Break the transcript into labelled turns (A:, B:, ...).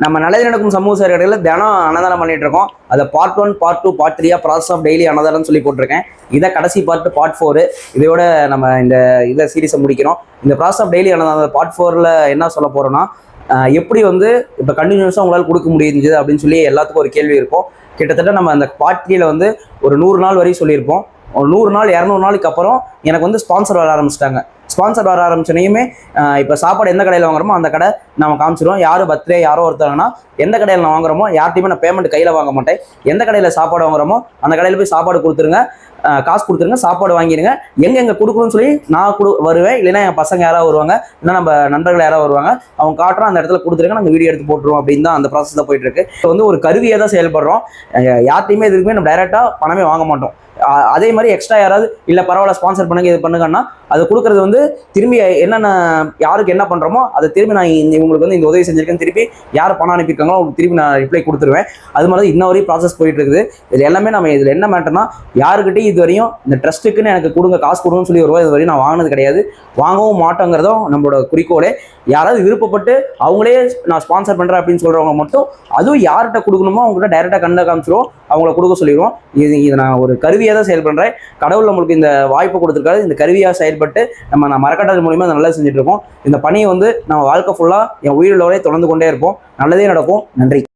A: நம்ம நல்லது நடக்கும் சமூக சேவைகளில் தினம் அன்னதானம் பண்ணிட்டு இருக்கோம். அதை part 1, part 2, part 3 process of daily அன்னதானம் சொல்லி போட்டிருக்கேன். இதை கடைசி பார்ட் 4. இதோட நம்ம இந்த சீரீஸை முடிக்கிறோம். இந்த ப்ராசஸ் ஆஃப் டெய்லி அன்னதானம் பார்ட் 4ல் என்ன சொல்ல போறோம்னா, எப்படி இப்போ கண்டினியூஸாக உங்களால் கொடுக்க முடியுது அப்படின்னு சொல்லி எல்லாத்துக்கும் ஒரு கேள்வி இருக்கும். கிட்டத்தட்ட நம்ம அந்த பார்ட் 3ல் ஒரு 100 நாள் வரையும் சொல்லியிருப்போம். ஒரு 100 நாள் 200 நாளுக்கு அப்புறம் எனக்கு ஸ்பான்சர் வர ஆரம்பிச்சிட்டாங்க. ஸ்பான்சர் வர ஆரம்பிச்சோனையுமே இப்போ சாப்பாடு எந்த கடையில் வாங்குறோமோ அந்த கடை நம்ம காமிச்சிடுவோம். யார் பர்த்டே யாரோ ஒருத்தவங்கன்னா எந்த கடையில் நான் வாங்குறோமோ யார்ட்டையுமே நான் பேமெண்ட் கையில் வாங்க மாட்டேன். எந்த கடையில் சாப்பாடு வாங்குறோமோ அந்த கடையில் போய் சாப்பாடு கொடுத்துருங்க, காசு கொடுத்துருங்க, சாப்பாடு வாங்கிடுங்க. எங்கே கொடுக்கணும்னு சொல்லி நான் வருவேன். இல்லைன்னா என் பசங்க யாராவது வருவாங்க, இல்லை நம்ம நண்பர்கள் யாராவது வருவாங்க, அவங்க காட்டுறோம் அந்த இடத்துல கொடுத்துருங்க, நாங்கள் வீடியோ எடுத்து போட்டுருவோம். அப்படின்னு தான் அந்த ப்ராசஸ் தான் போயிட்டு இருக்கு. இப்போ ஒரு கருவியாக தான் செயல்படுறோம். யார்ட்டையுமே எதுக்குமே நம்ம டைரெக்டாக பணமே வாங்க மாட்டோம். அதே மாதிரி எக்ஸ்ட்ரா யாராவது இல்லை பரவாயில்ல ஸ்பான்சர் பண்ணுங்க இது பண்ணுங்கன்னா அது கொடுக்குறது திரும்பி என்னென்ன யாருக்கு என்ன பண்ணுறோமோ அதை திரும்பி நான் இவங்களுக்கு இந்த உதவி செஞ்சிருக்கேன்னு திருப்பி யார் பணம் அனுப்பியிருக்காங்களோ அவங்களுக்கு திருப்பி நான் ரிப்ளை கொடுத்துருவேன். அது மாதிரி இன்ன வரையும் ப்ராசஸ் போயிட்டு இருக்குது. இது எல்லாமே நம்ம இதில் என்ன மேட்டர்னா, யாருக்கிட்டையும் இது வரையும் இந்த ட்ரஸ்ட்டுக்குன்னு எனக்கு கொடுங்க காசு கொடுங்கன்னு சொல்லி வருவா இது வரையும் நான் வாங்கினது கிடையாது, வாங்கவும் மாட்டோங்கிறதும் நம்மளோட குறிக்கோளே. யாராவது விருப்பப்பட்டு அவங்களே நான் ஸ்பான்சர் பண்ணுறேன் அப்படின்னு சொல்கிறவங்க மட்டும் அதுவும் யார்கிட்ட கொடுக்கணுமோ அவங்ககிட்ட டைரெக்டாக கண்ட காமிச்சிருவோம், அவங்கள கொடுக்க சொல்லிடுவோம். இது நான் ஒரு கருவியாக தான் செயல்படுறேன். கடவுள் நம்மளுக்கு இந்த வாய்ப்பு கொடுத்துருக்காரு. இந்த கருவியாக செயல்பட்டு நான் மரக்கட்டளை மூலியமாக அதை நல்லா செஞ்சுட்டு இருக்கோம். இந்த பணியை நம்ம வாழ்க்கை ஃபுல்லாக என் உயிரிழவரை தொடர்ந்து கொண்டே இருப்போம். நல்லதே நடக்கும். நன்றி.